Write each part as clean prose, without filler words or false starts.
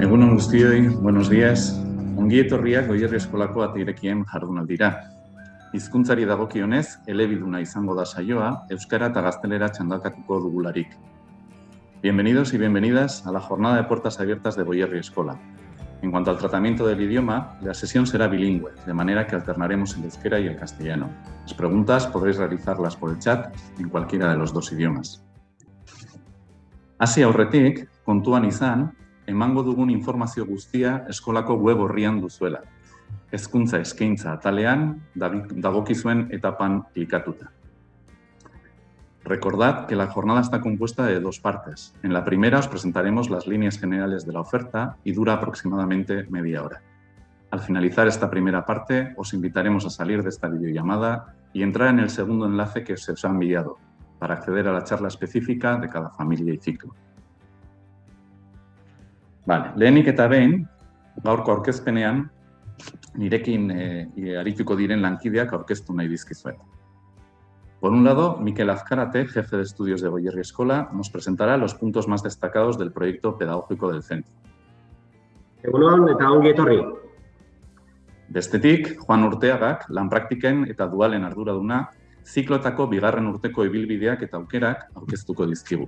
Egunon guztioi, buenos días. Ongi etorriak Goierri Eskolako ate irekien jardunaldira. Hizkuntzari dagokionez, elebiduna izango da saioa, euskara eta gaztelera txandakatuko dugularik. Bienvenidos y bienvenidas a la jornada de puertas abiertas de Goierri Escola. En cuanto al tratamiento del idioma, la sesión será bilingüe, de manera que alternaremos el euskera y el castellano. Las preguntas podréis realizarlas por el chat en cualquiera de los dos idiomas. Hasi aurretik, kontuan izan, emango dugun informazio guztia eskolako web orrian duzuela. Hezkuntza eskaintza atalean dagokizuen etapan klikatuta. Recordad que la jornada está compuesta de dos partes. En la primera os presentaremos las líneas generales de la oferta y dura aproximadamente media hora. Al finalizar esta primera parte, os invitaremos a salir de esta videollamada y entrar en el segundo enlace que se os ha enviado para acceder a la charla específica de cada familia y ciclo. Vale, lehenik eta behin, gaurko aurkezpenean, nirekin arituko diren lankideak aurkeztu nahi dizkizuet. Por un lado, Mikel Azkarate, jefe de estudios de Goierri Escola, nos presentará los puntos más destacados del proyecto pedagógico del centro. Egunon eta ongi etorri. Bestetik, Juan Urteagak, lanpraktiken eta dualen arduraduna, zikloetako bigarren urteko ibilbideak eta aukerak aurkeztuko dizkigu.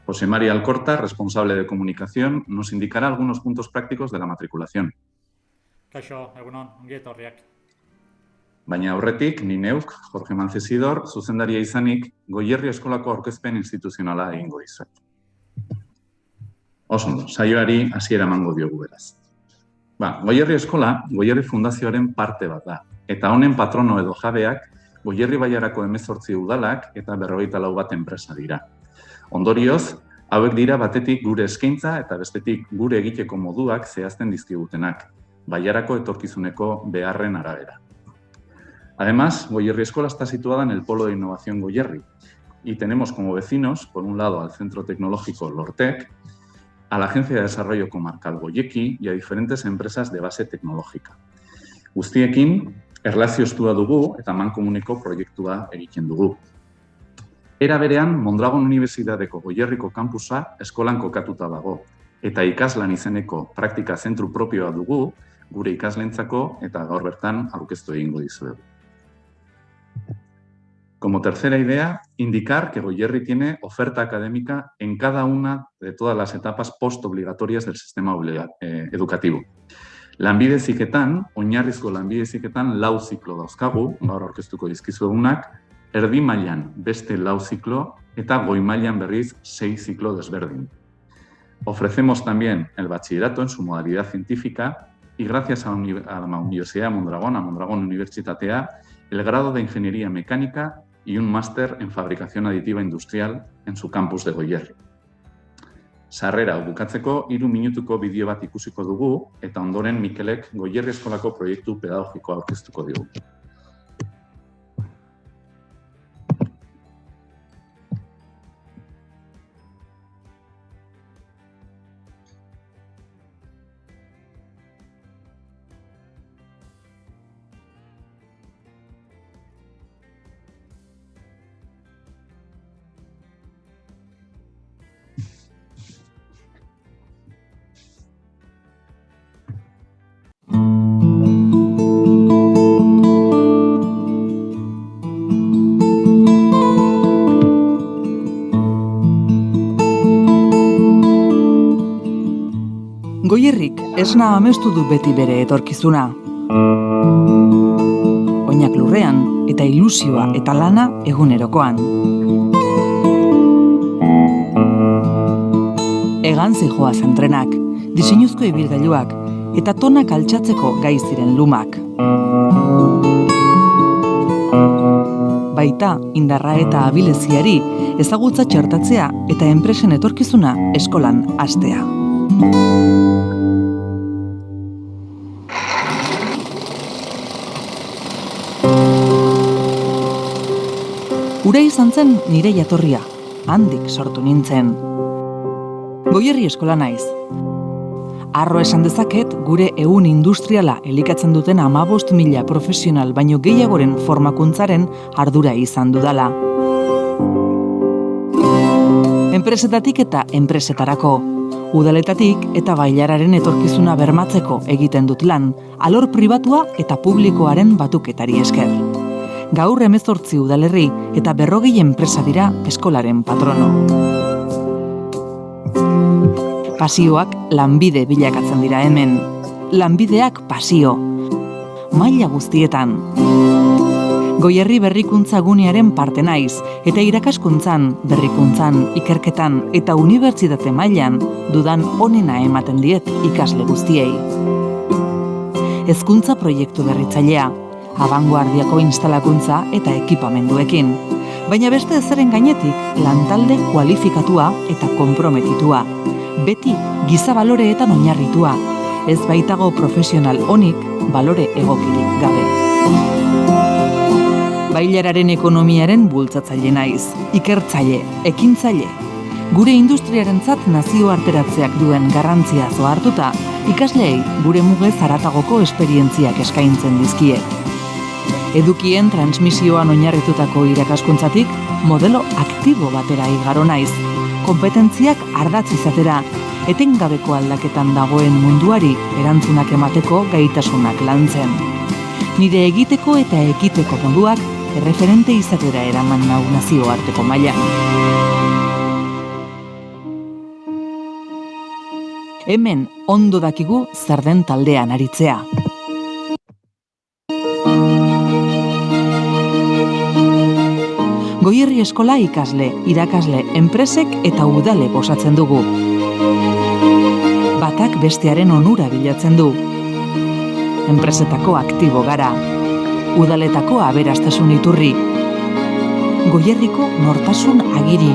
José María Alcorta, responsable de comunicación, nos indicará algunos puntos prácticos de la matriculación. Kaixo, egunon, ongi etorriak. Baina aurretik, ni neuk, Jorge Mancesidor, zuzendaria izanik, Goierri Eskolako aurkezpen instituzionala egingo dizuet. Oso, saioari hasiera emango diogu beraz. Goierri Eskola, Goierri Fundazioaren parte bat da, eta honen patrono edo jabeak, Goierri Baiarako 18 udalak eta 44 bat enpresa dira. Ondorioz, hauek dira batetik gure eskaintza eta bestetik gure egiteko moduak zehazten dizkigutenak, Baiarako etorkizuneko beharren arabera. Además, Goierri Escola está situada en el Polo de Innovación Goierri y tenemos como vecinos, por un lado, al Centro Tecnológico Lortec, a la Agencia de Desarrollo Comarcal Goyeki y a diferentes empresas de base tecnológica. Guztiekin, erlazio estua dugu eta mankomuneko proiektua egiten dugu. Era berean, Mondragon Unibertsitateko Goierriko kampusa eskolan kokatuta dago, eta ikaslan izeneko praktika zentru propioa dugu, gure ikaslentzako eta gaur bertan aurkeztu egingo dizuegu. Como tercera idea, indicar que Goierri tiene oferta académica en cada una de todas las etapas postobligatorias del sistema educativo. Lanbide heziketan, oinarrizko lanbide heziketan 4 ziklo dauzkagu, gaur aurkeztuko dizkizuegunak, erdi mailan beste 4 ziklo eta goi mailan berriz 6 ziklo desberdin. Ofrecemos también el bachillerato en su modalidad científica y gracias a la Universidad de Mondragón, a Mondragón Unibertsitatea, el grado de Ingeniería Mecánica y un máster en Fabricación Aditiva Industrial en su campus de Goierri. Sarrera bukatzeko 3 minutuko bideo bat ikusiko dugu eta ondoren Mikelek Goierri Eskolako proiektu pedagogikoa aurkeztuko digu. Goierrik esna amestu du beti bere etorkizuna. Oinak lurrean eta ilusioa eta lana egunerokoan. Egan zijoaz entrenak, diseinuzko ibilgailuak eta tonak altxatzeko gai ziren lumak. Baita, indarra eta abileziari ezagutza txertatzea eta enpresen etorkizuna eskolan hastea. Ura izan zen nire jatorria, handik sortu nintzen. Goierri Eskola naiz. Arro esan dezaket gure ehun industriala elikatzen duten 15.000 profesional baino gehiagoren formakuntzaren ardura izan dudala. enpresetatik eta enpresetarako, udaletatik eta bailararen etorkizuna bermatzeko egiten dut lan, alor pribatua eta publikoaren batuketari esker. Gaur 18 udalerri eta 40 enpresa dira eskolaren patrono. Pasioak lanbide bilakatzen dira hemen. Lanbideak pasio. Maila guztietan. Goierri berrikuntza gunearen parte naiz, eta irakaskuntzan, berrikuntzan, ikerketan eta unibertsitate mailan dudan onena ematen diet ikasle guztiei. Hezkuntza proiektu berritzailea, abangoardiako instalakuntza eta ekipamenduekin, baina beste ezeren gainetik lantalde kualifikatua eta konprometitua, beti giza baloreetan oinarritua, ez baitago profesional onik balore egokirik gabe. Bailararen ekonomiaren bultzatzaile naiz, ikertzaile, ekintzaile. Gure industriarentzat nazioarteratzeak duen garrantzia hartuta, ikasleei gure mugez haratagoko esperientziak eskaintzen dizkiet. Edukien transmisioan oinarritutako irakaskuntzatik modelo aktibo batera igaro naiz, konpetentziak ardatz izatera, etengabeko aldaketan dagoen munduari erantzunak emateko gaitasunak lantzen. Nire egiteko eta ekiteko moduak erreferente izatera eraman nau nazioarteko mailan. Hemen ondo dakigu zer den taldean aritzea. Goierri eskola ikasle, irakasle, enpresek eta udalek osatzen dugu. Batak bestearen onura bilatzen du. Enpresetako aktibo gara. Udaletako aberastasun iturri. Goierriko nortasun agiri,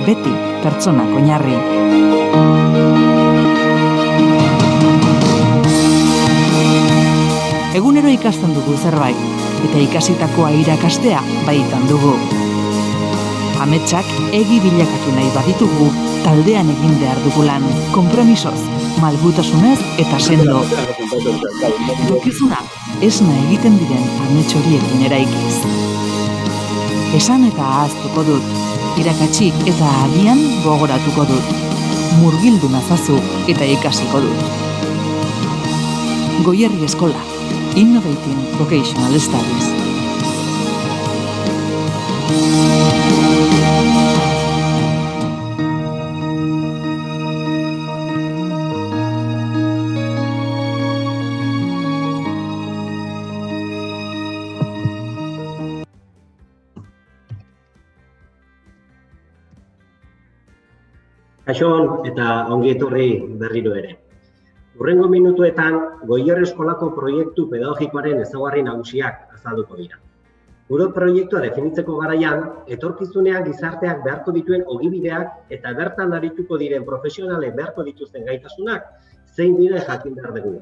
beti pertsonak oinarri. Egunero ikasten dugu zerbait, eta ikasitakoa irakastea baitan dugu. Ametsak egi bilakatu nahi baditugu, taldean egin behar dugu lan, konpromisoz, malgutasunez eta sendo. Dukizuna, esna egiten diren amets horiekin eraikiz. Esan eta ahaztuko dut, irakatsi eta agian gogoratuko dut. Murgildu nazazu eta ikasiko dut. Goierri eskola, Innovating Vocational Studies. Kaixo eta ongi etorri berriro ere. Hurrengo minutuetan Goierri eskolako proiektu pedagogikoaren ezaugarri nagusiak azalduko dira. Gure proiektua definitzeko garaian, etorkizunean gizarteak beharko dituen ogibideak eta bertan arituko diren profesionalek beharko dituzten gaitasunak zein diren jakin behar dugu.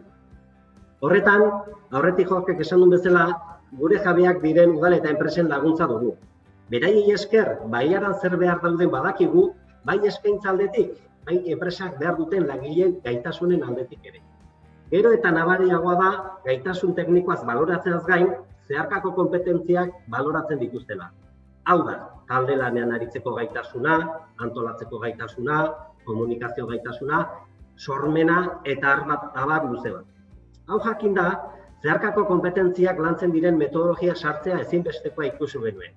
Horretan, aurretik Jorgek esan duen bezala, gure jabeak diren udal eta enpresen laguntza dugu. Beraiei esker, baiaran zer behar dauden badakigu, bai eskaintza aldetik, bai enpresak behar duten langileen gaitasunen aldetik ere. Gero eta nabariagoa da, gaitasun teknikoaz baloratzeaz gain, zeharkako konpetentziak baloratzen dituztela. Hau da, talde lanean aritzeko gaitasuna, antolatzeko gaitasuna, komunikazio gaitasuna, sormena eta abar luze bat. Hau jakin da, zeharkako konpetentziak lantzen diren metodologia sartzea ezinbestekoa ikusi genuen.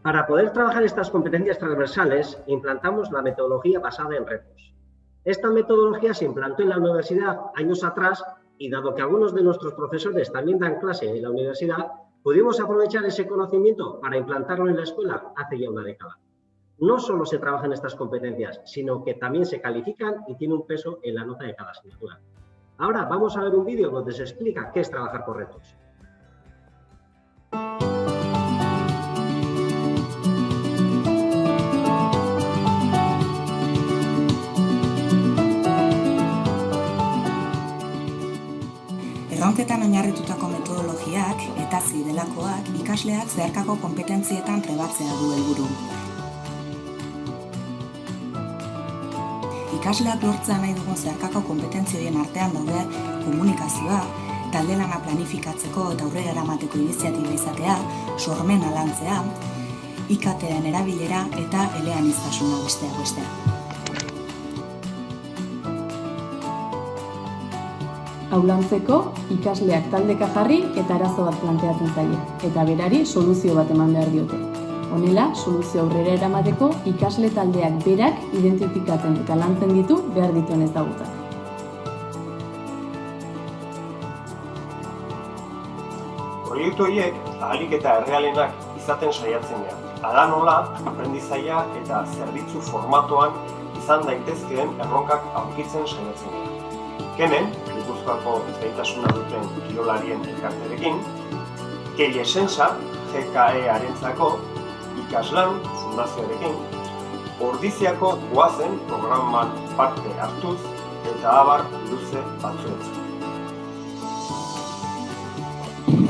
Para poder trabajar estas competencias transversales, implantamos la metodología basada en retos. Esta metodología se implantó en la universidad años atrás y dado que algunos de nuestros profesores también dan clase en la universidad, pudimos aprovechar ese conocimiento para implantarlo en la escuela hace ya una década. No solo se trabajan estas competencias, sino que también se califican y tiene un peso en la nota de cada asignatura. Ahora vamos a ver un vídeo donde se explica qué es trabajar por retos. Erronketan oinarritutako metodologiak eta delakoak ikasleak zeharkako konpetentzietan trebatzea du helburu. Ikasleak lortzea nahi dugun zeharkako konpetentzioien artean daude komunikazioa, talde lana planifikatzeko eta aurrera eramateko iniziatiba izatea, sormena lantzea, IKT-en erabilera eta eleaniztasuna besteak beste. Aulantzeko, ikasleak taldeka jarri eta arazo bat planteatzen zaie, eta berari soluzio bat eman behar diote. Honela, soluzio aurrera eramateko ikasle taldeak berak identifikatzen eta lantzen ditu behar dituen ezagutzak. Proiektu horiek ahalik eta errealenak izaten saiatzen dira. Hala nola, aprendizaia eta zerbitzu formatoan izan daitezkeen erronkak aurkitzen saiatzen dira. Hemen, Gipuzkoako ezgaitasuna duten kirolarien elkarterekin, Keli Esensa, GKE-arentzako, Ikaslan fundazioarekin, Ordiziako goazen programan parte hartuz eta abar luze batzuetzen.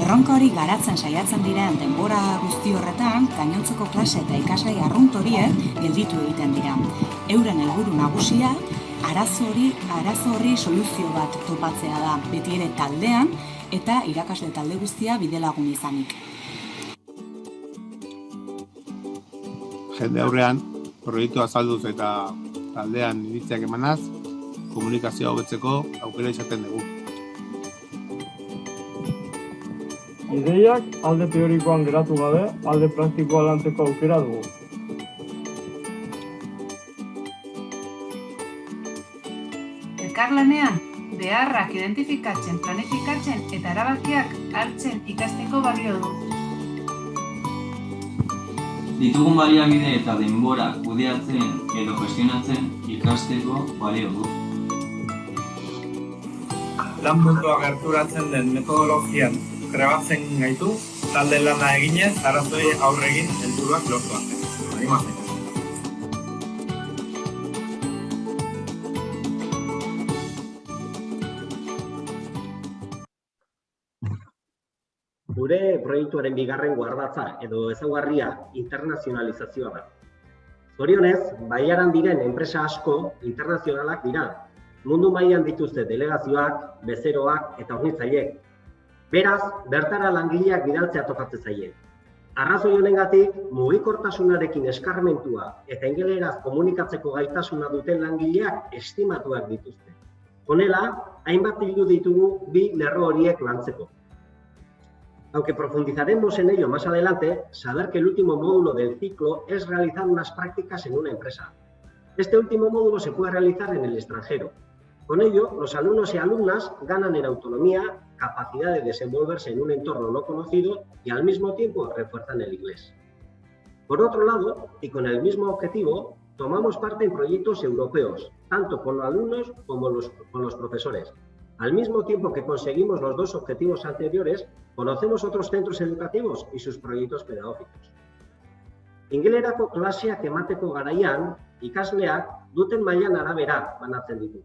Erronka hori garatzen saiatzen diren denbora guzti horretan, gainontzeko klase eta ikasgai arrunt horiek gelditu egiten dira. Euren helburu nagusia, arazo horri soluzio bat topatzea da, beti ere taldean eta irakasle talde guztia bidelagun izanik. Jende aurrean, proiektua azalduz eta taldean iritziak emanaz, komunikazioa hobetzeko aukera izaten dugu. Ideiak alde teorikoan geratu gabe, alde praktikoa lantzeko aukera dugu. Elkarlanean, beharrak identifikatzen, planifikatzen eta erabakiak hartzen ikasteko balio du. Ditugun baliabide eta denbora kudeatzen edo gestionatzen ikasteko balio du. Lan mundua gerturatzen den metodologian trebatzen gaitu, talde lana eginez, arazoi aurre egin helburuak lortu arte. Animatzen. Gure proiektuaren bigarren guardatza edo ezaugarria internazionalizazioa da. Zorionez, Baiaran diren enpresa asko internazionalak dira. Mundu mailan dituzte delegazioak, bezeroak eta hornitzaileek. Beraz, bertara langileak bidaltzea tokatzen zaie. Arrazoi honengatik, mugikortasunarekin eskarmentua eta ingeleraz komunikatzeko gaitasuna duten langileak estimatuak dituzte. Honela, hainbat bildu ditugu bi lerro horiek lantzeko. Aunque profundizaremos en ello más adelante, saber que el último módulo del ciclo es realizar unas prácticas en una empresa. Este último módulo se puede realizar en el extranjero. Con ello, los alumnos y alumnas ganan en autonomía, capacidad de desenvolverse en un entorno no conocido y al mismo tiempo refuerzan el inglés. Por otro lado, y con el mismo objetivo, tomamos parte en proyectos europeos, tanto con los alumnos como con los profesores. Al mismo tiempo que conseguimos los dos objetivos anteriores, conocemos otros centros educativos y sus proyectos pedagógicos. Ingelerako klaseak emateko garaian, ikasleak duten mailan arabera banatzen ditu.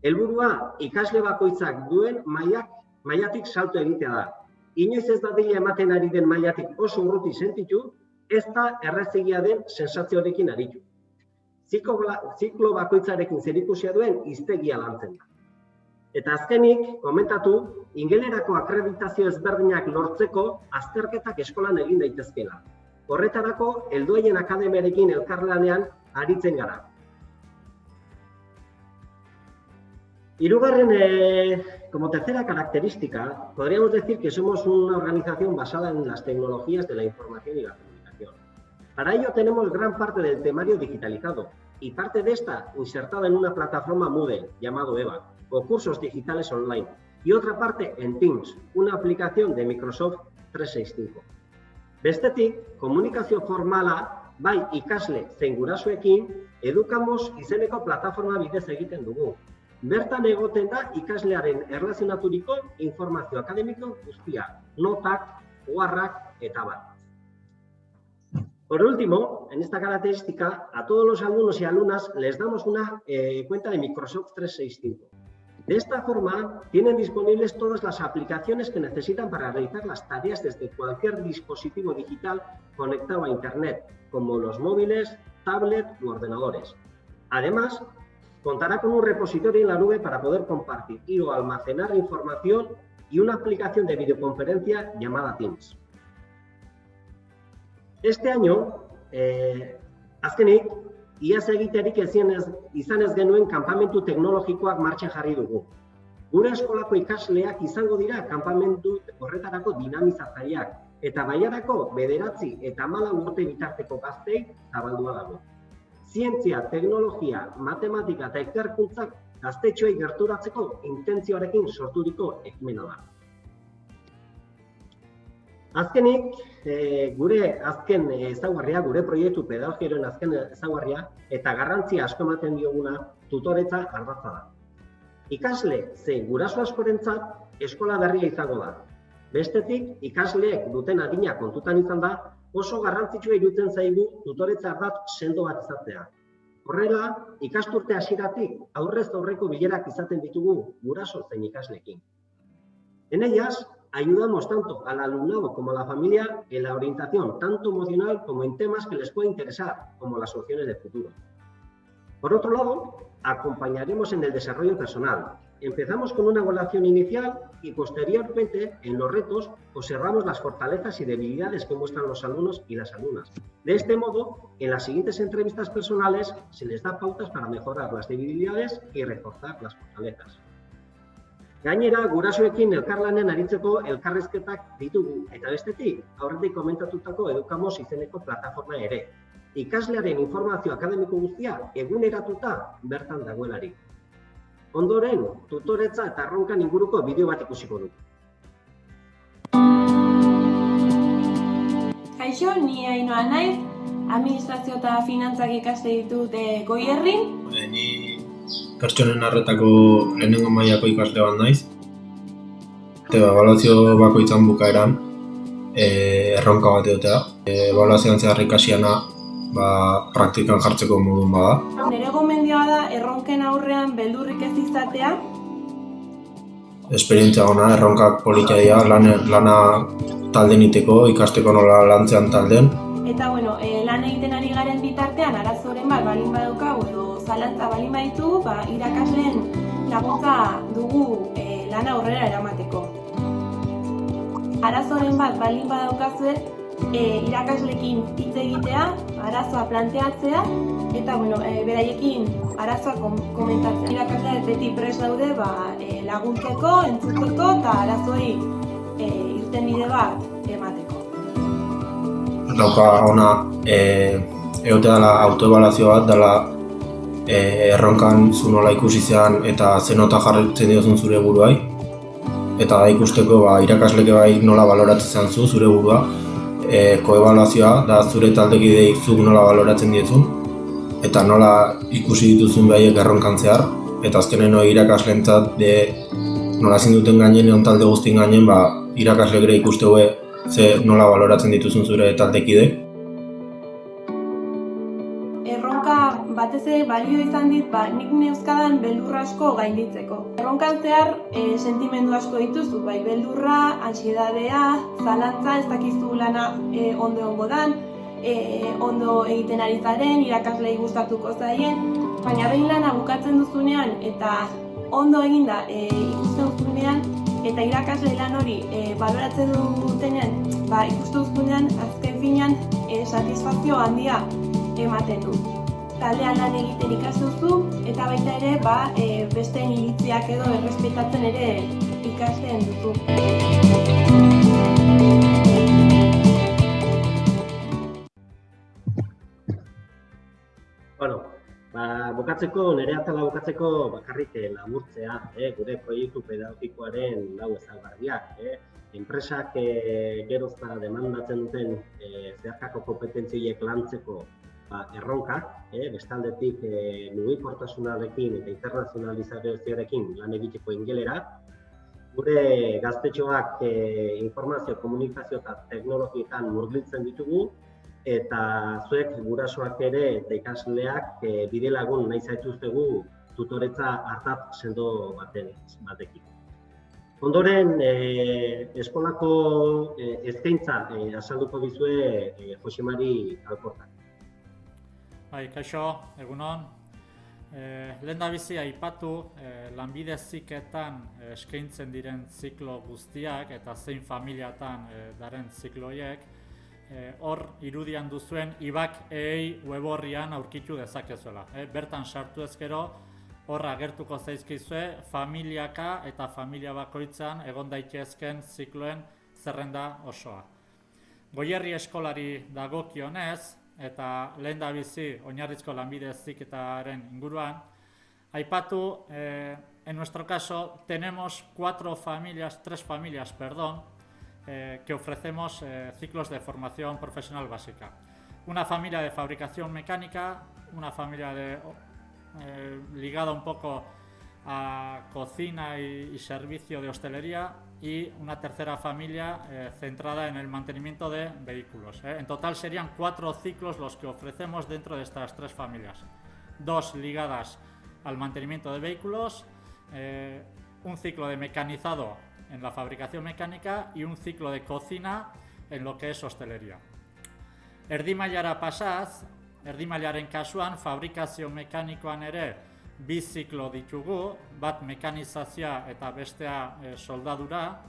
Helburua ikasle bakoitzak duen mailatik salto egitea da. Inoiz ez dadila ematen ari den mailatik oso urruti sentitu, ez da errezegia den sensazioarekin aritu. Ziklo bakoitzarekin zerikusia duen hiztegia lantzen da. Eta azkenik, komentatu, ingelerako akreditazio ezberdinak lortzeko azterketak eskolan egin daitezkeela. Horretarako, helduaien akademiarekin elkarlanean aritzen gara. Como tercera característica, podríamos decir que somos una organización basada en las tecnologías de la información y la comunicación. Para ello tenemos gran parte del temario digitalizado y parte de esta insertada en una plataforma Moodle llamado EVA, o cursos digitales online, y otra parte en Teams, una aplicación de Microsoft 365. Bestetik, komunikazio formala, bai ikasle zein gurasoekin, edukamos izeneko plataforma bidez egiten dugu. Bertan egoten da ikaslearen erlazionaturiko informazio akademiko guztia, notak, oharrak eta abar. Por último, en esta característica, a todos los alumnos y alumnas les damos una cuenta de Microsoft 365. De esta forma, tienen disponibles todas las aplicaciones que necesitan para realizar las tareas desde cualquier dispositivo digital conectado a Internet, como los móviles, tablets u ordenadores. Además, contará con un repositorio en la nube para poder compartir o almacenar información y una aplicación de videoconferencia llamada Teams. Este año, azkenik, iaz egiterik izan ez genuen kanpamentu teknologikoak martxan jarri dugu. Gure eskolako ikasleak izango dira kanpamentu horretarako dinamizatzaileak, eta Baiarako 9 eta 14 urte bitarteko gazteei zabaldua dago. Zientzia, teknologia, matematika eta ikerkuntzak gaztetxoei gerturatzeko intentzioarekin sorturiko ekimena da. Azkenik, gure azken ezaugarria, gure proiektu pedagogikoaren azken ezaugarria eta garrantzia asko ematen dioguna tutoretza ardatza da. Ikasle zein guraso askorentzat eskola berria izango da. Bestetik, ikasleek duten adina kontutan izan da, oso garrantzitsua iruditzen zaigu tutoretza ardatz sendo bat izatea. Horrela, ikasturte hasieratik aurrez aurreko bilerak izaten ditugu guraso zein ikasleekin. En ellas, ayudamos tanto al alumnado como a la familia en la orientación tanto emocional como en temas que les pueda interesar, como las opciones de futuro. Por otro lado, acompañaremos en el desarrollo personal. Empezamos con una evaluación inicial y posteriormente, en los retos, observamos las fortalezas y debilidades que muestran los alumnos y las alumnas. De este modo, en las siguientes entrevistas personales se les da pautas para mejorar las debilidades y reforzar las fortalezas. Gainera, gurasoekin elkarlanean aritzeko elkarrizketak ditugu, eta bestetik, aurretik komentatutako Edukamos izeneko plataforma ere. Ikaslearen informazio akademiko guztia eguneratuta bertan dagoelarik. Ondoren, tutoretza eta erronkan inguruko bideo bat ikusiko dugu. Kaixo, ni Ainhoa naiz, administrazio eta finantzak ikaste ditut Goierrin. Ni pertsonen arretako lehenengo mailako ikasle bat naiz. Ebaluazio bakoitzan bukaeran erronka bat egotea. Ebaluazioan zehar ikasiana praktikan jartzeko modun bada. Nire gomendioa da erronken aurrean beldurrik ez izatea. Esperientzia ona, erronkak politia dira, lana talden iteko, ikasteko nola lantzean talden. Eta lan egiten ari garen bitartean arazoren bat balin badaukagu edo zalantza balin baditugu, irakasleen laguntza dugu lana aurrera eramateko. Arazoren bat balin badaukazue, irakasleekin hitz egitea, arazoa planteatzea eta beraiekin arazoa komentatzea. Irakasleak beti prest daude laguntzeko, entzuteko eta arazoei irtenbide bat emateko. Dauka ona egote dela autoebaluazio bat, dela erronkan zu nola ikusi zean eta ze nota jarritzen diozun zure buruai. Eta da ikusteko irakasleke bai nola baloratzen zean zu zure burua. Koebaluazioa da zure taldekideei zuk nola baloratzen diezun eta nola ikusi dituzun behaiek erronkan zehar eta azkenen irakaslentzat nola ezin duten gainen talde guztien gainen irakasleek ere ikustegue ze nola baloratzen dituzun zure taldekideek. Erronka batez ere balio izan dit nik neuzkadan beldur asko gainditzeko. Erronkan zehar sentimendu asko dituzu, beldurra, ansiedadea, zalantza, ez dakizu lana ondo dan, ondo egiten ari zaren, irakaslei gustatuko zaien, baina behin lana bukatzen duzunean eta ondo eginda ikusten duzunean eta irakasle lan hori baloratzen dutenean, ikusten duzunean azken finean satisfazio handia ematen du. Taldean lan egiten ikastuzu eta baita ere besteen iritziak edo errespetatzen ere ikasten duzu. Nire atala bukatzeko bakarrik laburtzea, gure proiektu pedagogikoaren lau ezaugarriak. Enpresak geroz demandatzen duten zeharkako kompetentziek lantzeko erronkak, bestaldetik mugikortasunarekin eta internazionalizazioarekin lan egiteko ingelera. Gure gaztetxoak informazio, komunikazio eta teknologietan murgiltzen ditugu, eta zuek gurasoak ere eta ikasleak bidelagun nahi zaituztegu tutoretza ardatz sendo batekin. Ondoren, eskolako eskaintza azalduko dizue Jose Mari Alkortak. Kaixo, egunon. Lehendabizi aipatu lanbide heziketan eskaintzen diren ziklo guztiak eta zein familiatan daren zikloiek. hor irudian duzuen IBAK-EI web horrian aurkitu dezakezuela. Bertan sartu ezkero, hor agertuko zaizkizue familiaka eta familia bakoitzan egon daitezken zikloen zerrenda osoa. Goierri eskolari dagokionez, eta lehen da bizi oinarrizko lanbide heziketaren inguruan, aipatu, en nuestro caso, tenemos tres familias, que ofrecemos ciclos de formación profesional básica. Una familia de fabricación mecánica, una familia ligada un poco a cocina y servicio de hostelería y una tercera familia centrada en el mantenimiento de vehículos. En total serían 4 ciclos los que ofrecemos dentro de estas 3 familias. 2 ligadas al mantenimiento de vehículos, un ciclo de mecanizado en la fabricación mecánica y un ciclo de cocina en lo que es hostelería. Erdimailara pasaz, erdimailaren kasuan fabrikazio mekanikoan ere 2 ziklo ditugu, bat mekanizazioa eta bestea soldadura.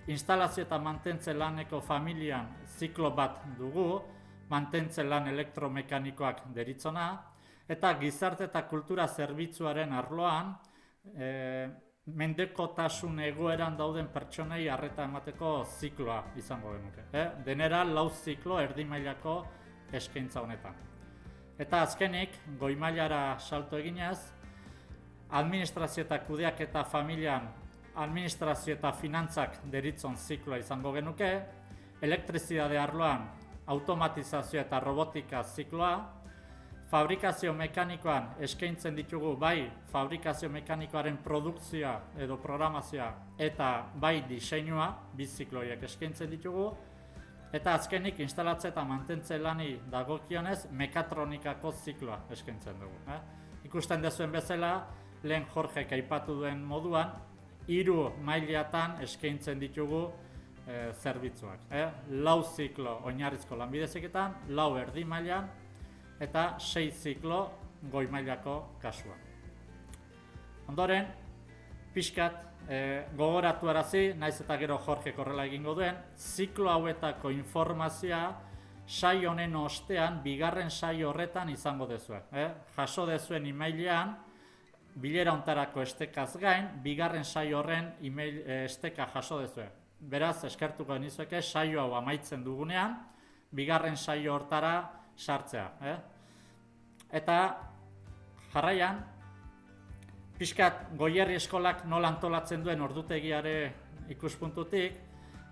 Instalazio eta mantentze laneko familian ziklo bat dugu, mantentze lan elektromekanikoak deritzona, eta gizarte eta kultura zerbitzuaren arloan mendekotasun egoeran dauden pertsonei arreta emateko zikloa izango genuke. Denera 4 ziklo erdimailako eskaintza honetan. Eta azkenik, goi mailara salto eginez, administrazio eta kudeaketa familian administrazio eta finantzak deritzon zikloa izango genuke, elektrizidade arloan automatizazio eta robotika zikloa, fabrikazio mekanikoan eskaintzen ditugu bai fabrikazio mekanikoaren produkzioa edo programazioa eta bai diseinua, 2 zikloiek eskaintzen ditugu, eta azkenik instalatze eta mantentze lani dagokionez mekatronikako zikloa eskaintzen dugu. Ikusten dezuen bezala, lehen Jorgek aipatu duen moduan, 3 mailatan eskaintzen ditugu zerbitzuak. 4 ziklo oinarrizko lanbide heziketan, 4 erdi mailan, eta 6 ziklo goi mailako kasuan. Ondoren, pixkat gogoratuarazi, naiz eta gero Jorgek horrela egingo duen, ziklo hauetako informazioa saio honen ostean, 2. saio horretan izango dezue. Jaso dezuen emailean, bilera hontarako estekaz gain, 2. saio horren esteka jaso dezue. Beraz, eskertuko genizueke saio hau amaitzen dugunean, 2. saio hortara sartzea. Eta jarraian, pixkat Goierri eskolak nola antolatzen duen ordutegiare ikuspuntutik,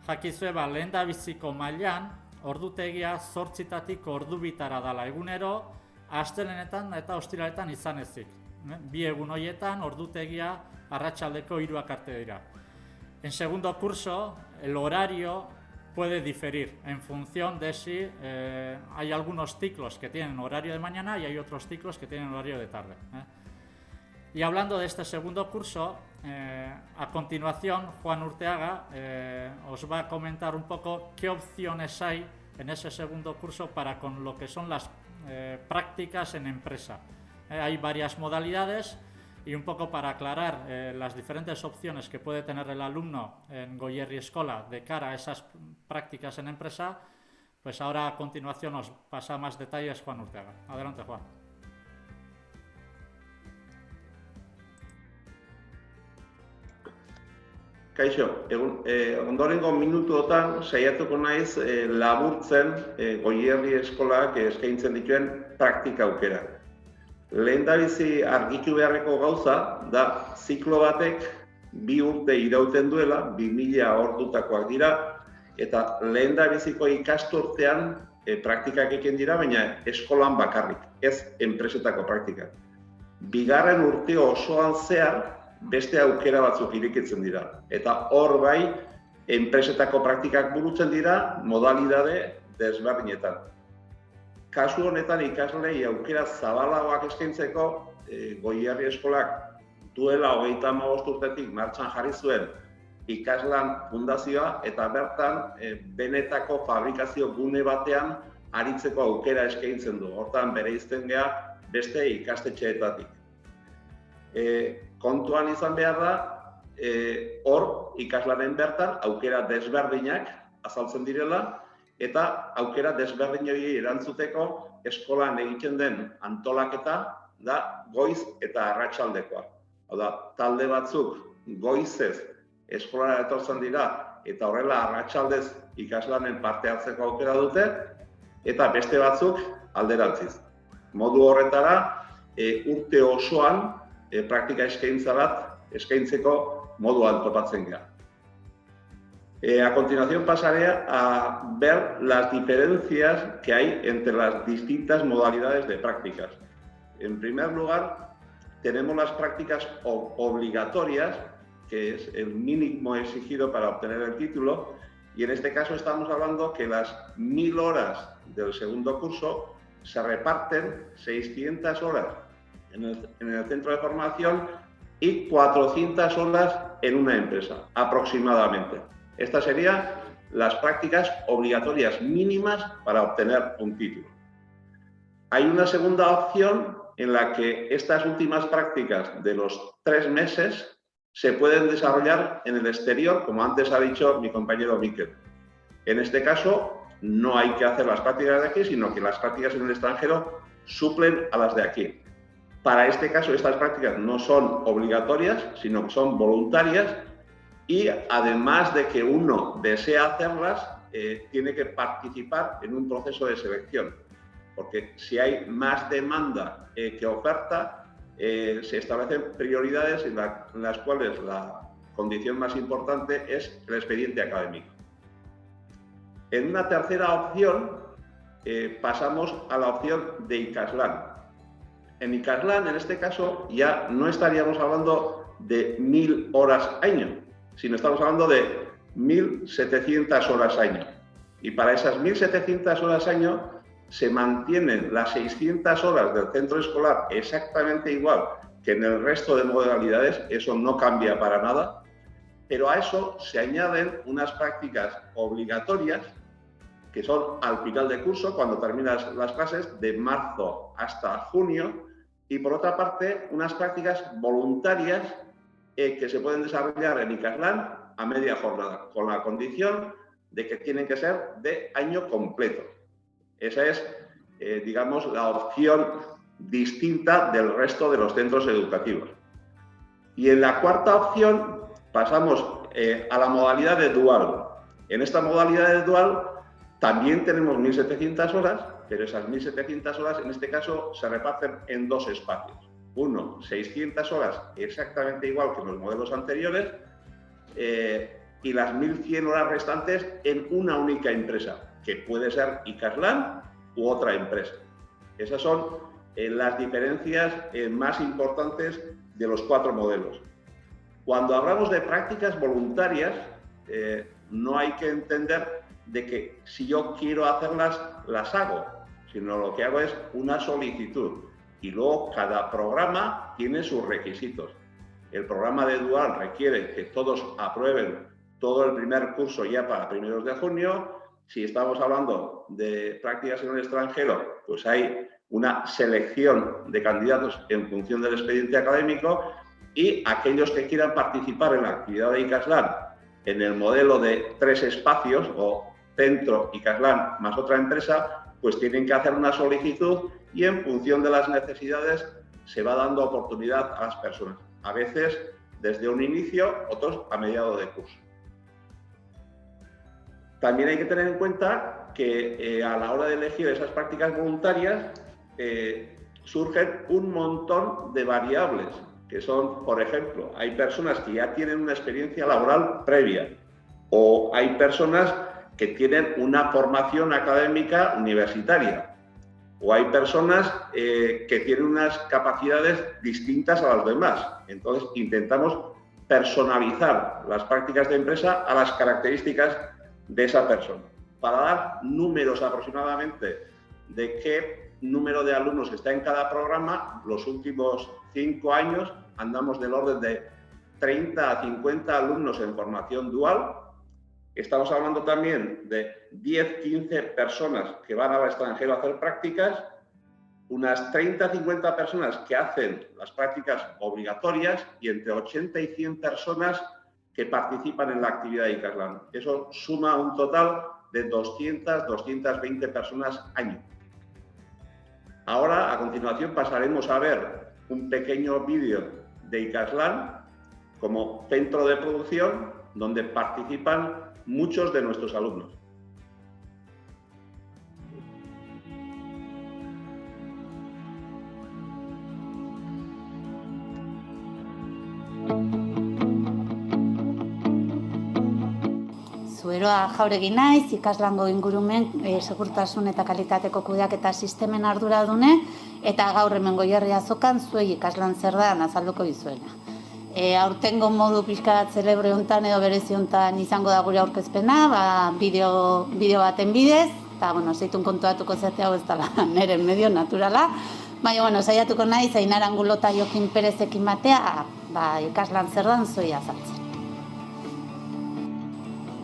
jakizue lehendabiziko mailan ordutegia 8 ordu bitara dala egunero, astelenetan eta ostiraletan izan ezik. 2 egun horietan ordutegia arratsaldeko 3 arte dira. En segundo curso, el horario puede diferir en función de si hay algunos ciclos que tienen horario de mañana y hay otros ciclos que tienen horario de tarde. Y hablando de este segundo curso, a continuación Juan Urteaga os va a comentar un poco qué opciones hay en ese segundo curso para con lo que son las prácticas en empresa. Hay varias modalidades. Y un poco para aclarar las diferentes opciones que puede tener el alumno en Goierri Eskola de cara a esas prácticas en empresa, pues ahora a continuación nos pasa más detalles Juan Urteaga. Adelante, Juan. Kaixo, ondorengo minutuotan saiatuko naiz laburtzen Goierri Eskolak eskaintzen dituen praktika aukera. Lehendabizi argitu beharreko gauza da ziklo batek 2 urte irauten duela, 2000 ordutakoak dira, eta lehendabiziko ikasturtean praktikak egin dira, baina eskolan bakarrik, ez enpresetako praktikak. 2. urte osoan zehar beste aukera batzuk irekitzen dira. Eta hor bai, enpresetako praktikak burutzen dira modalidade desberdinetan. Kasu honetan ikaslei aukera zabalagoak eskaintzeko Goierri Eskolak duela 35 urtetik martxan jarri zuen ikaslan fundazioa eta bertan benetako fabrikazio gune batean aritzeko aukera eskaintzen du. Hortan bereizten gea beste ikastetxeetatik. Kontuan izan behar da, hor ikaslaren bertan aukera desberdinak azaltzen direla eta aukera desberdinei erantzuteko eskolan egiten den antolaketa da goiz eta arratsaldekoa. Hau da, talde batzuk goizez eskolara etortzen dira eta horrela arratsaldez ikaslanen parte hartzeko aukera dute, eta beste batzuk alderantziz. Modu horretara, urte osoan praktika eskaintza bat eskaintzeko moduan topatzen gara. A continuación pasaré a ver las diferencias que hay entre las distintas modalidades de prácticas. En primer lugar, tenemos las prácticas obligatorias, que es el mínimo exigido para obtener el título, y en este caso estamos hablando que las 1000 horas del segundo curso se reparten 600 horas en el centro de formación y 400 horas en una empresa, aproximadamente. Estas serían las prácticas obligatorias mínimas para obtener un título. Hay una segunda opción en la que estas últimas prácticas de los 3 meses se pueden desarrollar en el exterior, como antes ha dicho mi compañero Miquel. En este caso, no hay que hacer las prácticas de aquí, sino que las prácticas en el extranjero suplen a las de aquí. Para este caso, estas prácticas no son obligatorias, sino que son voluntarias, y además de que uno desea hacerlas, tiene que participar en un proceso de selección. Porque si hay más demanda que oferta, se establecen prioridades en las cuales la condición más importante es el expediente académico. En una tercera opción, pasamos a la opción de Ikaslan. En Ikaslan, en este caso, ya no estaríamos hablando de 1000 horas año, sino estamos hablando de 1700 horas año. Y para esas 1700 horas año se mantienen las 600 horas del centro escolar exactamente igual que en el resto de modalidades, eso no cambia para nada, pero a eso se añaden unas prácticas obligatorias que son al final de curso, cuando terminas las clases, de marzo hasta junio, y por otra parte, unas prácticas voluntarias que se pueden desarrollar en Ikaslan a media jornada, con la condición de que tienen que ser de año completo. Esa es, digamos, la opción distinta del resto de los centros educativos. Y en la cuarta opción pasamos a la modalidad de dual. En esta modalidad de dual también tenemos 1700 horas, pero esas 1700 horas en este caso se reparten en 2 espacios. Uno, 600 horas exactamente igual que en los modelos anteriores, y las 1100 horas restantes en una única empresa, que puede ser Ikaslan u otra empresa. Esas son las diferencias más importantes de los 4 modelos. Cuando hablamos de prácticas voluntarias, no hay que entender de que si yo quiero hacerlas, las hago, sino lo que hago es una solicitud. Y luego cada programa tiene sus requisitos. El programa de Dual requiere que todos aprueben todo el primer curso ya para primeros de junio. Si estamos hablando de prácticas en el extranjero, pues hay una selección de candidatos en función del expediente académico, y aquellos que quieran participar en la actividad de Ikaslan en el modelo de 3 espacios o centro Ikaslan más otra empresa, pues tienen que hacer una solicitud y en función de las necesidades se va dando oportunidad a las personas. A veces desde un inicio, otros a mediado de curso. También hay que tener en cuenta que a la hora de elegir esas prácticas voluntarias surgen un montón de variables, que son, por ejemplo, hay personas que ya tienen una experiencia laboral previa, o hay personas que tienen una formación académica universitaria, o hay personas que tienen unas capacidades distintas a las demás. Entonces intentamos personalizar las prácticas de empresa a las características de esa persona, para dar números aproximadamente de qué número de alumnos está en cada programa. Los últimos 5 años andamos del orden de 30 a 50 alumnos en formación dual. Estamos hablando también de 10-15 personas que van al extranjero a hacer prácticas, unas 30-50 personas que hacen las prácticas obligatorias y entre 80 y 100 personas que participan en la actividad de Ikaslan. Eso suma un total de 200-220 personas año. Ahora, a continuación, pasaremos a ver un pequeño vídeo de Ikaslan como centro de producción donde participan muchos de nuestros alumnos. Zuberoa Jauregi naiz, ikaslango ingurumen segurtasun eta kalitateko kudeaketa sistemen arduradune eta gaur hemen Goierri azokan zuei ikaslan zer da azalduko dizuena. Aurtengo modu pixka bat zelebre hontan edo berezi hontan izango da gure aurkezpena, bideo baten bidez, eta zeitun kontuatuko zate hau ez dela nire medio naturala, baina saiatuko naiz Ainar Angulo eta Jokin Perezekin batea ikaslan zer dan zuei azaltzen.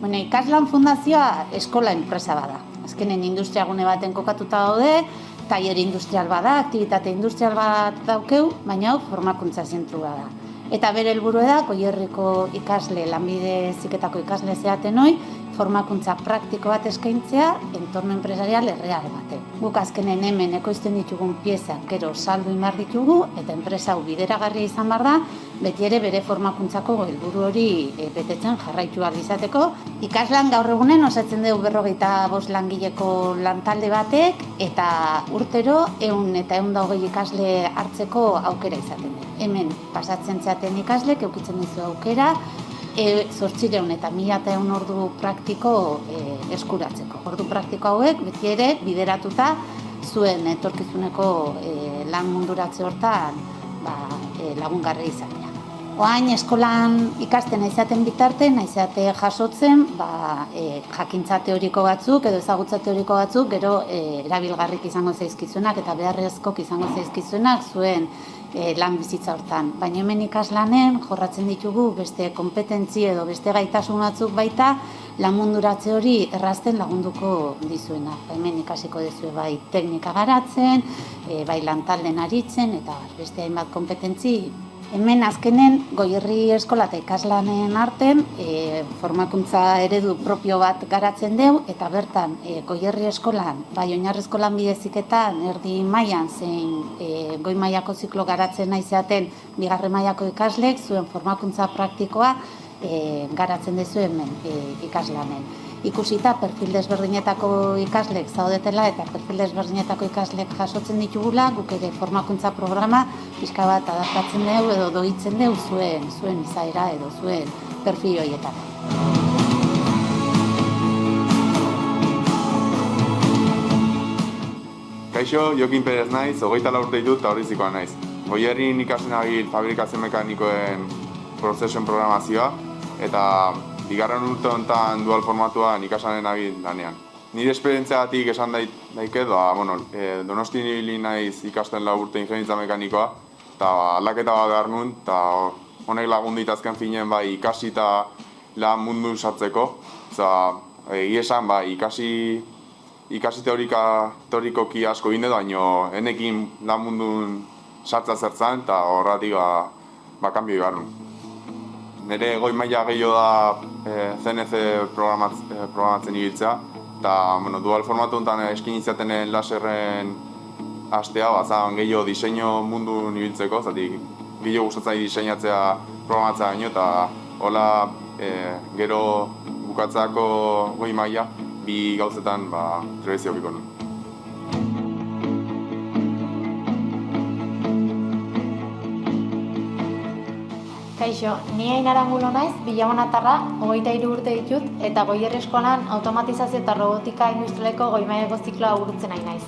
Ikaslan Fundazioa eskola enpresa bada. Azkenen industriagune baten kokatuta daude, tailer industrial bada, aktibitate industrial bat daukeu, baina hau formakuntza zentru bada. Eta bere helburua da Goierriko ikasle, lanbide heziketako ikasle zehatenoi, formakuntza praktiko bat eskaintzea entorno enpresarial erreal baten. Guk azkenen hemen ekoizten ditugun piezak gero saldu behar ditugu eta enpresa hau bideragarria izan behar da, beti ere bere formakuntzako helburu hori betetzen jarraitu ahal izateko. Ikaslan gaur egunen osatzen dugu 45 langileko lantalde batek eta urtero 100 eta 120 ikasle hartzeko aukera izaten du. Hemen pasatzen zaten ikaslek eukitzen dizu aukera 800 eta 1100 ordu praktiko eskuratzeko. Ordu praktiko hauek beti ere bideratuta zuen etorkizuneko lan munduratze hortan lagungarri izatea. Oain eskolan ikasten naizaten bitarte, naizate jasotzen jakintza teoriko batzuk edo ezagutza teoriko batzuk gero erabilgarrik izango zaizkizuenak eta beharrezkoak izango zaizkizuenak zuen lan bizitza hortan. Baina hemen ikaslanen jorratzen ditugu beste kompetentzi edo beste gaitasun batzuk baita lan munduratze hori errazten lagunduko dizuena. Hemen ikasiko duzue bai teknika garatzen, bai lantalden aritzen eta beste hainbat kompetentzi. Hemen azkenen Goierri eskola eta ikaslanen arten formakuntza eredu propio bat garatzen dugu eta bertan Goierri eskolan, bai oinarrizko lanbide heziketan erdi mailan zein goi mailako ziklo garatzen naizaten bigarren mailako ikaslek zuen formakuntza praktikoa garatzen duzu hemen ikaslanen. Ikusita perfil desberdinetako ikaslek zaudetela eta perfil desberdinetako ikaslek jasotzen ditugula, guk ere formakuntza programa pixka bat adaptatzen dugu edo doitzen dugu zuen izaera edo zuen perfil horietan. Kaixo, Jokin Perez naiz, 24 urte ditut eta horrizikoa naiz. Goierrin ikasten nabil fabrikazio mekanikoen prozesuen programazioa eta bigarren urte honetan dual formatuan ikasanen nabil lanean. Nire esperientziagatik esan daike Donosti nibili naiz ikasten 4 urte ingenietza mekanikoa eta aldaketa bat behar nuen eta honek lagundu ditazken finen ikasi eta lan mundu sartzeko. Egia esan ikasi teorikoki asko ginde baino enekin lan mundun sartza zertzan eta horretik kanbio behar nuen. Nire goi maila gehiago da CNC programatzen ibiltzea eta dual formatu honetan eskin izatenen laserren hastea gehiago diseinu mundu ibiltzeko, gehiago gustatzen diseinatzea programatzea baino eta hola gero bukatzeako goi maila bi gauzetan trebezio biko nuen. Kaixo, ni Ainar Angulo naiz, Bilabonatarra, 23 urte ditut eta Goierri eskolan automatizazio eta robotika industrialeko goi mailako zikloa burutzen naiz.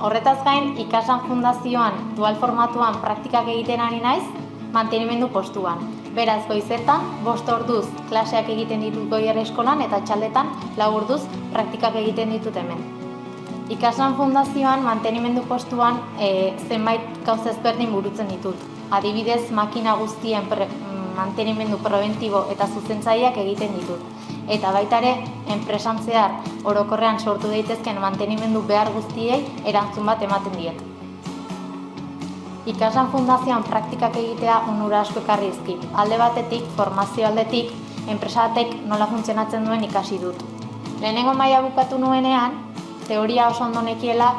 Horretaz gain, Ikaslan Fundazioan dual formatuan praktikak egiten ari naiz, mantenimendu postuan. Beraz, goizetan, 5 orduz klaseak egiten ditut Goierri eskolan eta txaldetan 4 orduz praktikak egiten ditut hemen. Ikaslan Fundazioan mantenimendu postuan zenbait gauza ezberdin burutzen ditut. Adibidez, makina guztien mantenimendu preventibo eta zuzentzaileak egiten ditut. Eta baita ere, enpresan zehar orokorrean sortu daitezken mantenimendu behar guztiei erantzun bat ematen diet. Ikaslan Fundazioan praktikak egitea onura asko ekarri dizkit. Alde batetik, formazio aldetik, enpresa batek nola funtzionatzen duen ikasi dut. Lehenengo maila bukatu nuenean, teoria oso ondo nekiela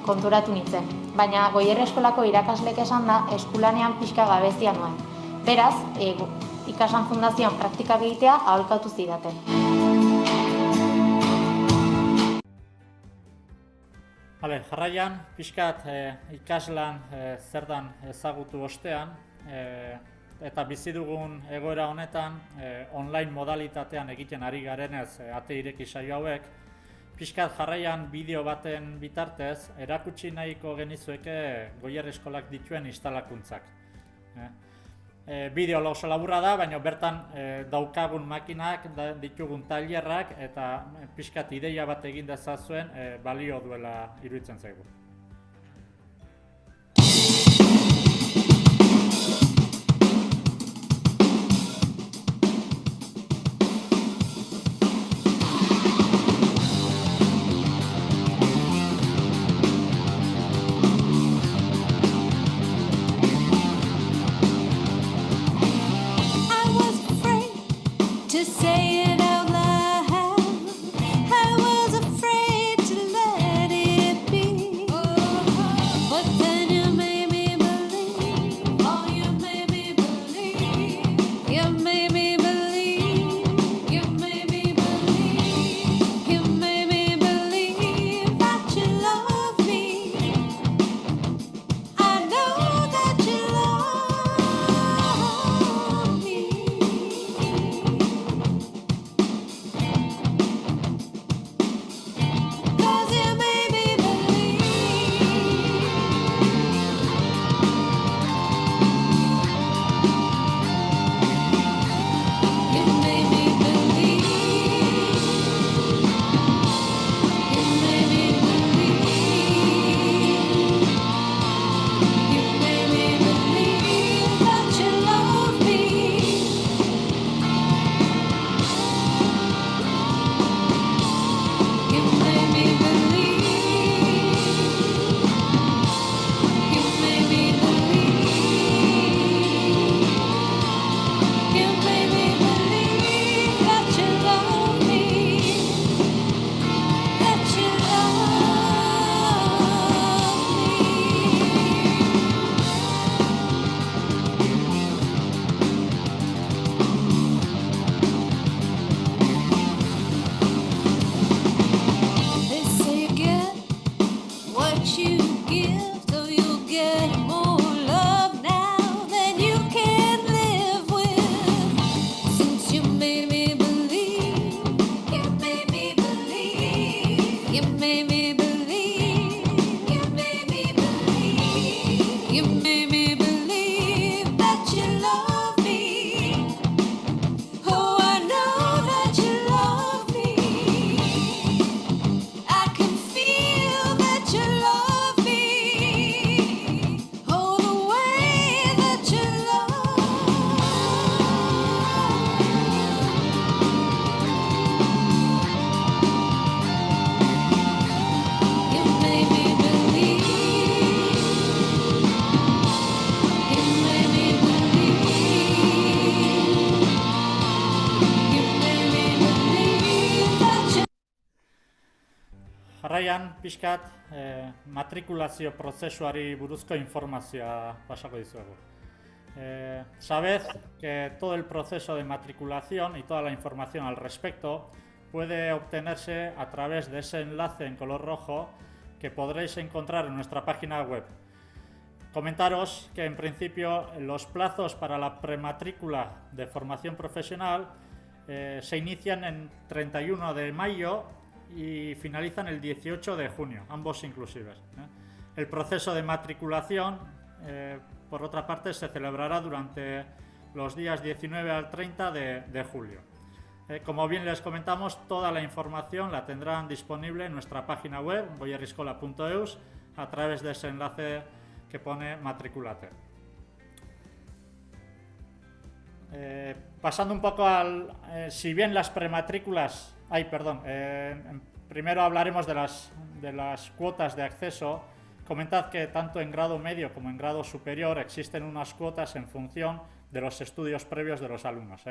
konturatu nintzen. Baina Goierri eskolako irakaslek esan da, eskulanean pixka gabezia nuen. Beraz, ikaslan fundazioan praktikak egitea aholkatu zidaten. Jarraian, pixkat ikaslan zer dan ezagutu ostean, eta bizi dugun egoera honetan online modalitatean egiten ari garenez ate ireki saio hauek, pixkat jarraian bideo baten bitartez erakutsi nahiko genizueke Goierri eskolak dituen instalakuntzak. Bideo oso laburra da, baina bertan daukagun makinak, ditugun tailerrak eta pixkat ideia bat egin dezazuen balio duela iruditzen zaigu. Jarraian, pixkat, matrikulazio prozesuari buruzko informazioa pasako dizuegu. Sabed que todo el proceso de matriculación y toda la información al respecto puede obtenerse a través de ese enlace en color rojo que podréis encontrar en nuestra página web. Comentaros que en principio los plazos para la prematrícula de formación profesional se inician en 31 de mayo y finalizan el 18 de junio, ambos inclusives. El proceso de matriculación, por otra parte, se celebrará durante los días 19 al 30 de julio. Como bien les comentamos, toda la información la tendrán disponible en nuestra página web, goierriescola.eus, a través de ese enlace que pone matriculate. Pasando un poco al... si bien las prematrículas... primero hablaremos de las cuotas de acceso. Comentad que tanto en grado medio como en grado superior existen unas cuotas en función de los estudios previos de los alumnos.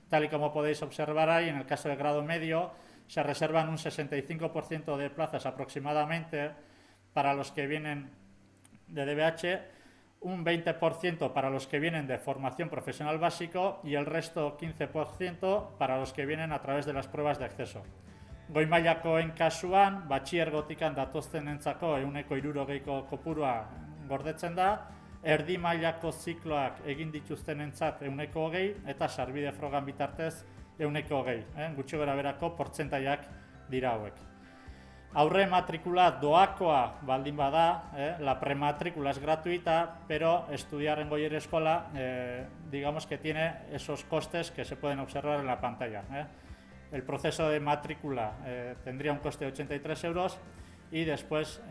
Tal y como podéis observar ahí, en el caso de grado medio se reservan un 65% de plazas aproximadamente para los que vienen de DBH, un 20% para los que vienen de formación profesional básico y el resto 15% para los que vienen a través de las pruebas de acceso. Goi mailakoen kasuan, batxiergotikan datoztenentzako 60% kopurua gordetzen da, erdi mailako zikloak egin dituztenentzat 20% eta sarbide frogan bitartez 20%. Gutxi gora berako portzentaiak dira hauek. Aurre matrikula doakoa baldin bada, la prematrícula es gratuita, pero estudiar en Goierri Eskola, digamos que tiene esos costes que se pueden observar en la pantalla. El proceso de matrícula tendría un coste de 83 euros y después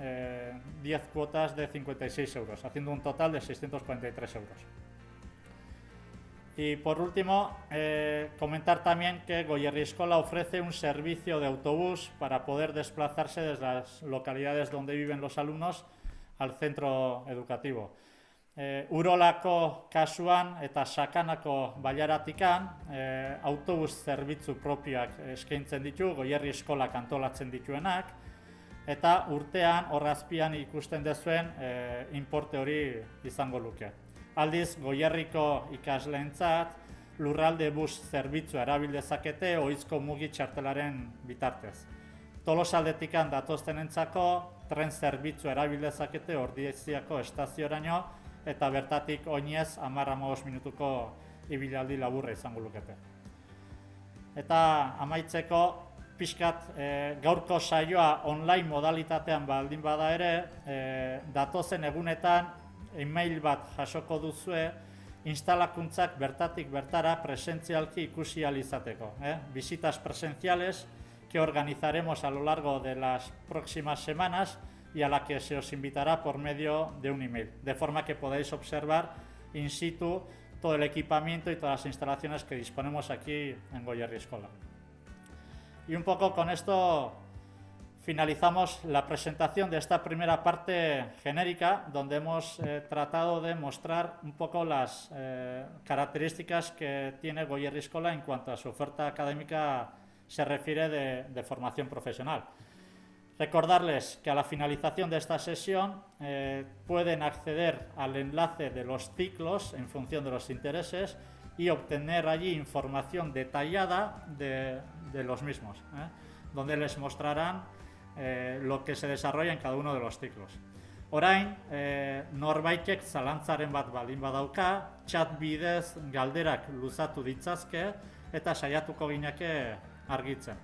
10 cuotas de 56 euros, haciendo un total de 643 euros. Y por último, comentar también que Goierri Eskola ofrece un servicio de autobús para poder desplazarse desde las localidades donde viven los alumnos al centro educativo. Urolako kasuan eta Sakanako bailaratikan autobus zerbitzu propioak eskaintzen ditu, Goierri Eskolak antolatzen dituenak, eta urtean horrazpian ikusten dezuen inporte hori izango luke. Aldiz, Goierriko ikasleentzat lurralde bus zerbitzua erabil dezakete ohizko mugi txartelaren bitartez. Tolosaldetikan datoztenentzako tren zerbitzua erabil dezakete Ordiziako estazioraino eta bertatik oinez 10-15 minutuko ibilaldi laburra izango lukete. Eta amaitzeko, pixkat gaurko saioa online modalitatean baldin bada ere, datozen egunetan e-mail bat jasoko duzue instalakuntzak bertatik bertara presentzialki ikusi ahal izateko. Visitas presenciales que organizaremos a lo largo de las próximas semanas y a la que se os invitará por medio de un email, de forma que podáis observar in situ todo el equipamiento y todas las instalaciones que disponemos aquí en Goierri Eskola. Y un poco con esto finalizamos la presentación de esta primera parte genérica, donde hemos tratado de mostrar un poco las características que tiene Goierri Eskola en cuanto a su oferta académica se refiere de formación profesional. Recordarles que a la finalización de esta sesión pueden acceder al enlace de los ciclos en función de los intereses y obtener allí información detallada de los mismos, donde les mostrarán lo que se desarrolla en cada uno de los ciclos. Orain, norbaitek zalantzaren bat baldin badauka, chat bidez galderak luzatu ditzazke eta saiatuko gineke argitzen.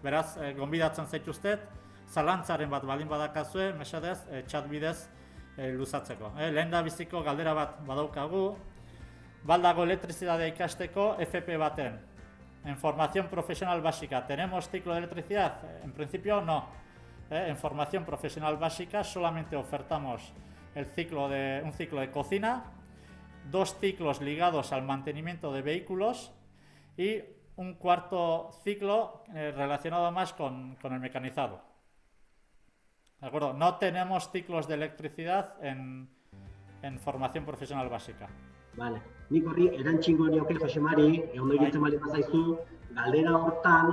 Beraz, gonbidatzen zaituztet, zalantzaren bat baldin badakazue, mesedez, chat bidez luzatzeko. Lehen da biziko galdera bat badaukagu, baldago elektrizidadea ikasteko FP baten. En formación profesional básica, ¿tenemos ciclo de electricidad? En principio no. En formación profesional básica solamente ofertamos un ciclo de cocina, 2 ciclos ligados al mantenimiento de vehículos y un cuarto ciclo relacionado más con el mecanizado. ¿De acuerdo? No tenemos ciclos de electricidad en formación profesional básica. Vale. Nik horri erantzingo nioke Josemari, ondo iruditzen baldin bazaizu, galdera hortan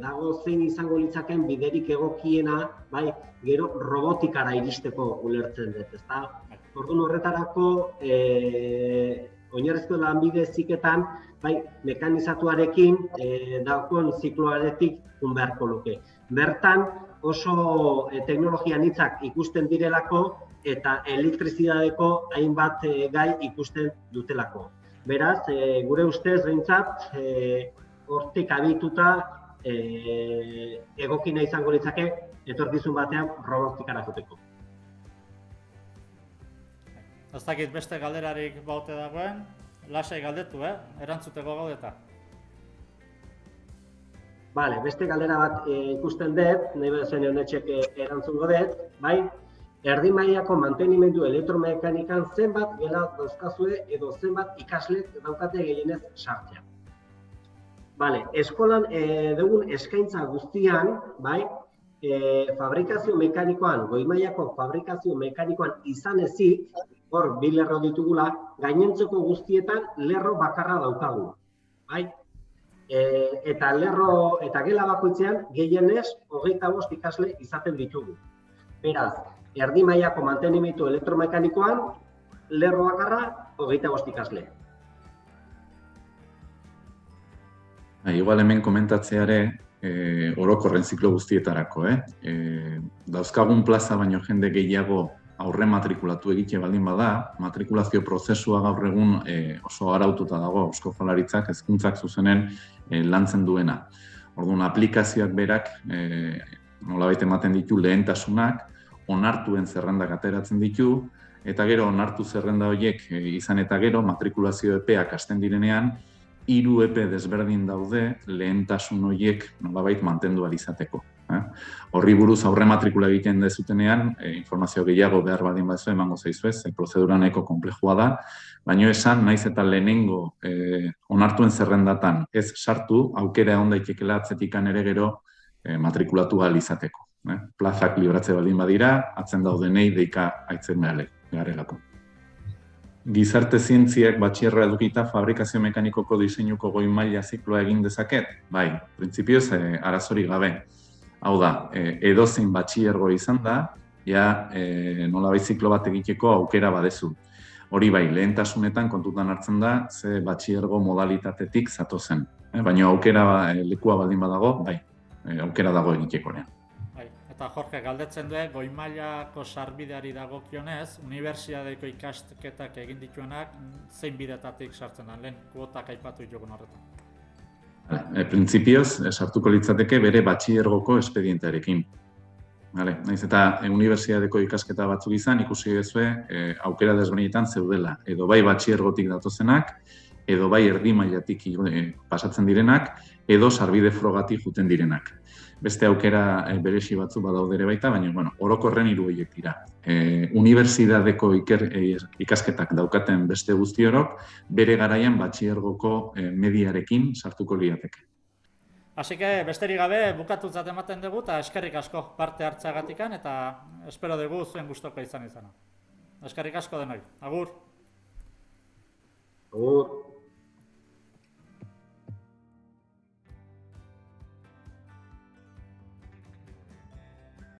dago zein izango litzaken biderik egokiena, bai, gero robotikara iristeko ulertzen dut, ezta? Orduan horretarako oinarrizko lanbide heziketan, bai, mekanizatuarekin dagoen zikloaretik joan beharko luke. Bertan oso teknologia anitzak ikusten direlako eta elektrizidadeko hainbat gai ikusten dutelako. Beraz, gure ustez behintzat, hortik abituta egokina izango litzake etorkizun batean robotikara joteko. Ez dakit beste galderarik baute dagoen, lasai galdetu, erantzuteko gaudeta. Bale, beste galdera bat ikusten dut, nahi bezen honetxek erantzungo dut, bai? Erdi mailako mantenimendu elektromekanikan zenbat gela dauzkazue edo zenbat ikasle daukate gehienez sartzea. Bale, eskolan dugun eskaintza guztian, bai, fabrikazio mekanikoan, goi mailako fabrikazio mekanikoan izan ezik, hor bi lerro ditugula, gainontzeko guztietan lerro bakarra daukagu, bai? eta lerro eta gela bakoitzean gehienez 25 ikasle izaten ditugu. Beraz, erdi mailako mantenimendu elektromekanikoan lerro bakarra 25 ikasle. Igual hemen komentatzeare orokorren ziklo guztietarako. Dauzkagun plaza baino jende gehiago aurre matrikulatu egite baldin bada, matrikulazio prozesua gaur egun oso araututa dago Eusko Jaurlaritzak hezkuntzak zuzenen lantzen duena. Orduan, aplikazioak berak nolabait ematen ditu lehentasunak, onartuen zerrendak ateratzen ditu, eta gero onartu zerrenda horiek izan eta gero matrikulazio epeak hasten direnean, 3 epe desberdin daude lehentasun horiek nolabait mantendu ahal izateko. Horri buruz aurre matrikula egiten dezutenean, informazio gehiago behar baldin baduzu emango zaizuez, prozedura nahiko konplexua da, baina esan naiz eta lehenengo onartuen zerrendatan ez sartu, aukera egon daitekela atzetikan ere gero matrikulatu ahal izateko. Plazak libratze baldin badira, atzen daudenei deika aitzen garelako. Gizarte zientziak batxierra edukita fabrikazio mekanikoko diseinuko goi maila zikloa egin dezaket? Bai, printzipioz arazorik gabe. Hau da, edozein batxiergo izan da, nolabait ziklo bat egiteko aukera badezu. Hori bai, lehentasunetan kontutan hartzen da, ze batxiergo modalitatetik zatozen. Baina aukera lekua baldin badago, bai, aukera dago egitekorean. Eta Jorge, galdetzen du, goi mailako sarbideari dagokionez, unibertsitateko ikasketak egin dituenak, zein bidetatik sartzen da, lehen kuotak aipatu ditugun horretan? Printzipioz, sartuko litzateke bere batxiergoko espedientearekin. Naiz eta unibertsitateko ikasketa batzuk izan, ikusi duzue aukera desberdinetan zeudela. Edo bai batxiergotik datozenak, edo bai erdi mailatik pasatzen direnak, edo sarbide frogatik juten direnak. Beste aukera berezi batzu badaude ere baita, baina orokorren 3 horiek dira. Unibertsitateko ikasketak daukaten beste guztiorok, bere garaian batxiergoko mediarekin sartuko lirateke. Así que, besterik gabe, bukatutzat ematen dugu, eta eskerrik asko parte hartzeagatikan, eta espero dugu zuen gustoko izan izana. Eskerrik asko denoi. Agur! Agur!